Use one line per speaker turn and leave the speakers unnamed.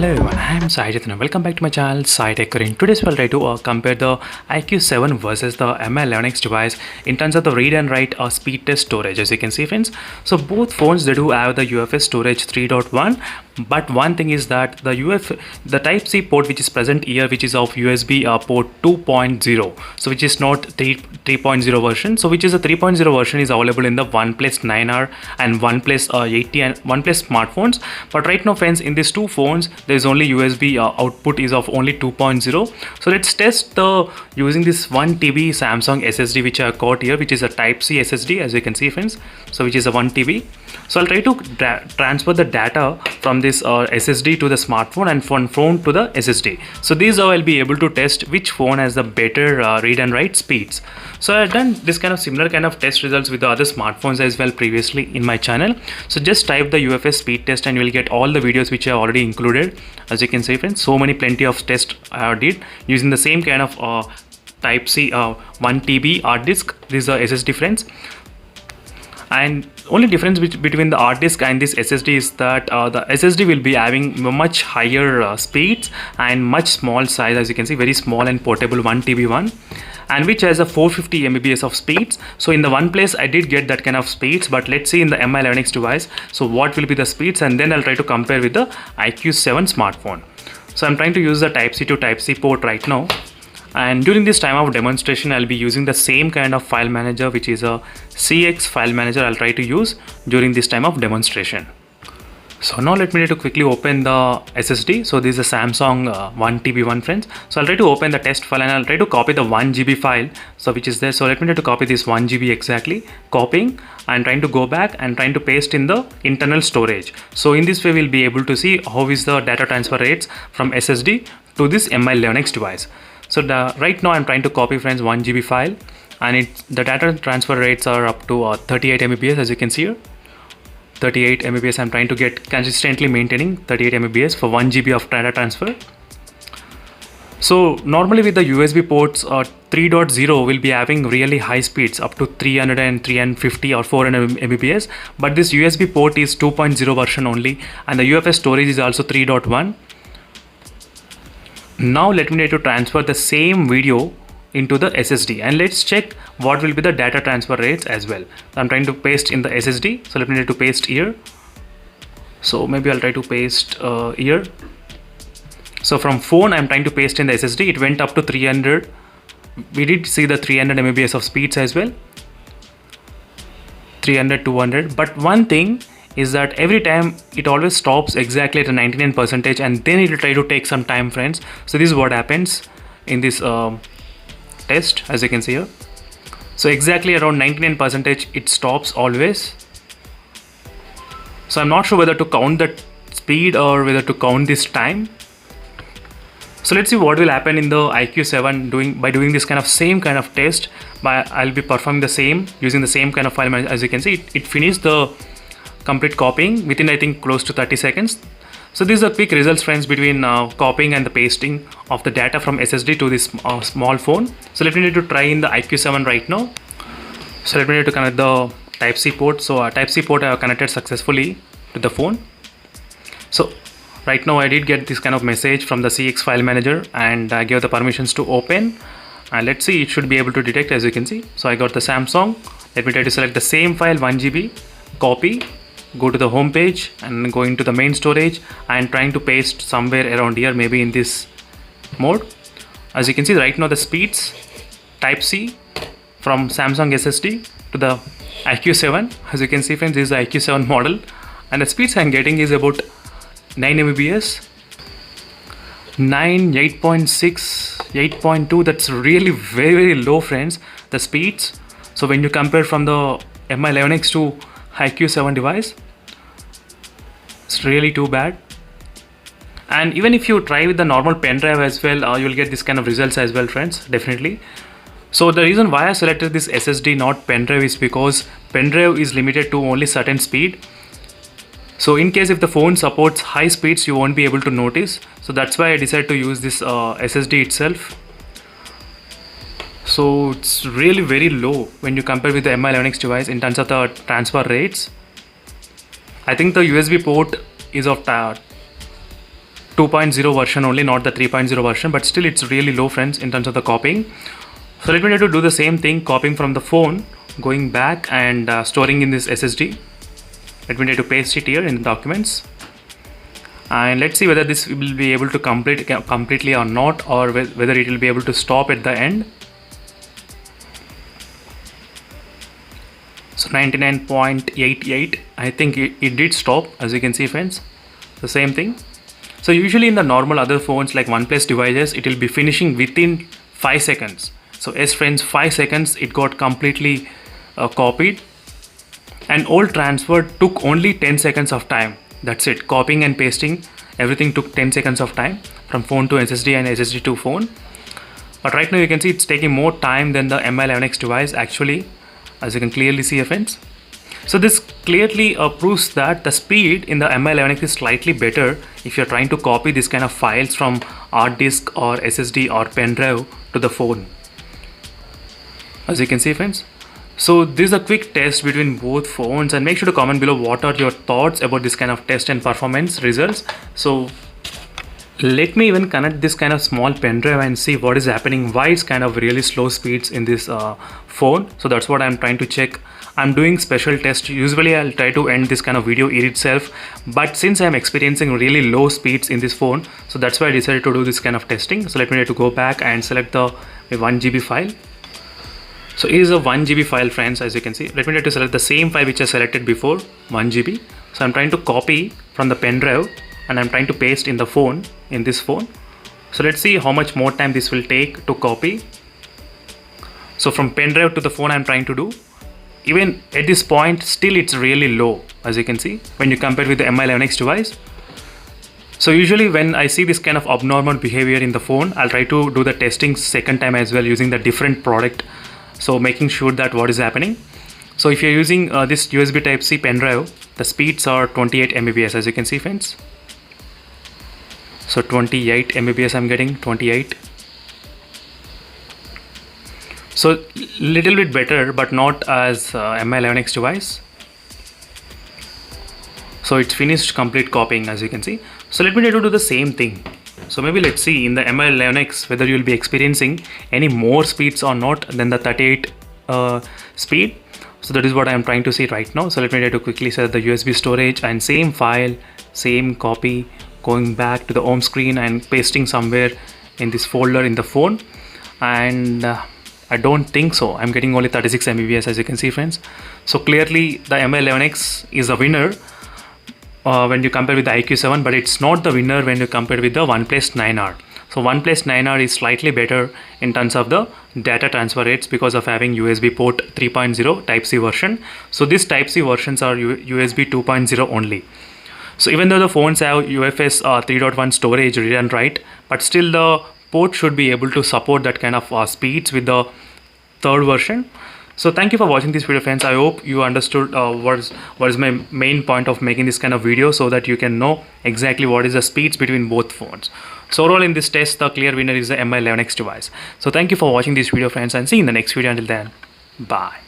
Hello everyone, I am Sai Chaitanya. Welcome back to my channel Sai Tech. In today's we'll try to compare the IQ7 versus the MI11X device in terms of the read and write speed test storage. As you can see friends, so both phones they do have the UFS storage 3.1, but one thing is that the Type-C port which is present here, which is of USB port 2.0, so which is not 3.0 version. So which is a 3.0 version is available in the OnePlus 9R and OnePlus 80 and OnePlus smartphones. But right now friends, in these two phones there is only USB output is of only 2.0. So let's test the using this 1 TB Samsung SSD which I got here, which is a Type-C SSD, as you can see friends, so which is a 1 TB. So I'll try to transfer the data from this SSD to the smartphone and from phone to the SSD. So these I'll be able to test which phone has the better read and write speeds. So I've done this kind of similar kind of test results with the other smartphones as well previously in my channel. So just type the UFS speed test and you will get all the videos which I already included. As you can see friends, so plenty of tests I did using the same kind of Type-C 1 TB hard disk. This is a SSD friends. And only difference between the hard disk and this SSD is that the SSD will be having much higher speeds and much small size, as you can see, very small and portable 1 TB one, and which has a 450 Mbps of speeds. So in the OnePlus I did get that kind of speeds, but let's see in the MI11X device, so what will be the speeds, and then I'll try to compare with the IQ7 smartphone. So I'm trying to use the Type-C to Type-C port right now. And during this time of demonstration I'll be using the same kind of file manager, which is a CX file manager. I'll try to use during this time of demonstration. So now let me try to quickly open the SSD. So this is a Samsung 1 TB one friends. So I'll try to open the test file and I'll try to copy the 1 GB file, so which is there. So let me try to copy this 1 GB exactly, copying and trying to go back and trying to paste in the internal storage. So in this way we'll be able to see how is the data transfer rates from SSD to this MI11X device. So right now I'm trying to copy friends 1 GB file, and the data transfer rates are up to 38 Mbps, as you can see here. 38 Mbps I'm trying to get consistently maintaining 38 Mbps for 1 GB of data transfer. So normally with the USB ports 3.0 will be having really high speeds up to 300 and 350 or 400 Mbps, but this USB port is 2.0 version only, and the UFS storage is also 3.1. Now let me try to transfer the same video into the SSD and let's check what will be the data transfer rates as well. I'm trying to paste in the SSD, so let me try to paste here. So maybe I'll try to paste here. So from phone I'm trying to paste in the SSD, it went up to 300. We did see the 300 Mbps of speeds as well, 300, 200, but one thing is that every time it always stops exactly at a 99%, and then it will try to take some time friends. So this is what happens in this test, as you can see here. So exactly around 99% it stops always. So I'm not sure whether to count the speed or whether to count this time. So let's see what will happen in the IQ7 by doing this kind of same kind of test. I'll be performing the same using the same kind of file manager. As you can see, it finished the complete copying within I think close to 30 seconds. So these are quick results friends between copying and the pasting of the data from SSD to this small phone. So let me need to try in the IQ7 right now. So let me need to connect the Type-C port. So Type-C port I have connected successfully to the phone. So right now I did get this kind of message from the CX file manager, and I gave the permissions to open, and let's see, it should be able to detect, as you can see. So I got the Samsung. Let me try to select the same file 1 GB, copy, go to the home page and go into the main storage and trying to paste somewhere around here, maybe in this mode. As you can see right now the speeds Type-C from Samsung SSD to the IQ7, as you can see friends, this is the IQ7 model, and the speeds I'm getting is about 9 Mbps, 9, 8.6, 8.2. that's really very low friends, the speeds. So when you compare from the MI11X to IQ7 device, it's really too bad. And even if you try with the normal pen drive as well, you will get this kind of results as well friends, definitely. So the reason why I selected this SSD not pen drive is because pen drive is limited to only certain speed. So in case if the phone supports high speeds, you won't be able to notice. So that's why I decided to use this SSD itself. So it's really very low when you compare with the MI11X device in terms of the transfer rates. I think the USB port is of 2.0 version only, not the 3.0 version, but still it's really low friends in terms of the copying. So let me try to do the same thing, copying from the phone, going back and storing in this SSD. Let me try to paste it here in the documents, and let's see whether this will be able to complete completely or not, or whether it will be able to stop at the end. So 99.88, I think it did stop, as you can see friends, the same thing. So usually in the normal other phones like OnePlus devices, it will be finishing within 5 seconds. So yes friends, 5 seconds it got completely copied, and old transfer took only 10 seconds of time. That's it, copying and pasting, everything took 10 seconds of time from phone to SSD and SSD to phone. But right now you can see it's taking more time than the Mi11X device actually, as you can clearly see friends. So this clearly proves that the speed in the Mi11X is slightly better if you're trying to copy this kind of files from hard disk or SSD or pen drive to the phone, as you can see friends. So this is a quick test between both phones, and make sure to comment below what are your thoughts about this kind of test and performance results. So let me even connect this kind of small pen drive and see what is happening, why it's kind of really slow speeds in this phone. So that's what I'm trying to check. I'm doing special test. Usually I'll try to end this kind of video here itself, but since I'm experiencing really low speeds in this phone, so that's why I decided to do this kind of testing. So let me try to go back and select the 1 GB file. So it is a 1 GB file friends, as you can see. Let me try to select the same file which I selected before, 1 GB. So I'm trying to copy from the pen drive and I'm trying to paste in the phone, in this phone. So let's see how much more time this will take to copy. So from pen drive to the phone I'm trying to do. Even at this point, still it's really low, as you can see, when you compare with the Mi11X device. So usually when I see this kind of abnormal behavior in the phone, I'll try to do the testing second time as well using the different product. So making sure that what is happening. So if you're using this USB Type-C pen drive, the speeds are 28 Mbps, as you can see friends. So 28 Mbps I'm getting, 28. So little bit better, but not as Mi11X device. So it's finished complete copying, as you can see. So let me try to do the same thing. So maybe let's see in the Mi11X whether you will be experiencing any more speeds or not than the 38 speed. So that is what I am trying to see right now. So let me try to quickly set the USB storage and same file, same copy, going back to the home screen and pasting somewhere in this folder in the phone. And I don't think so. I'm getting only 36 Mbps, as you can see friends. So clearly the Mi11X is a winner when you compare with the iQOO 7, but it's not the winner when you compare with the OnePlus 9R. So OnePlus 9R is slightly better in terms of the data transfer rates because of having USB port 3.0 Type-C version. So these Type-C versions are USB 2.0 only. So even though the phones have UFS 3.1 storage read and write, but still the port should be able to support that kind of speeds with the third version. So thank you for watching this video friends. I hope you understood what is my main point of making this kind of video, so that you can know exactly what is the speeds between both phones. So overall in this test, the clear winner is the Mi11X device. So thank you for watching this video friends, and see you in the next video. Until then, bye.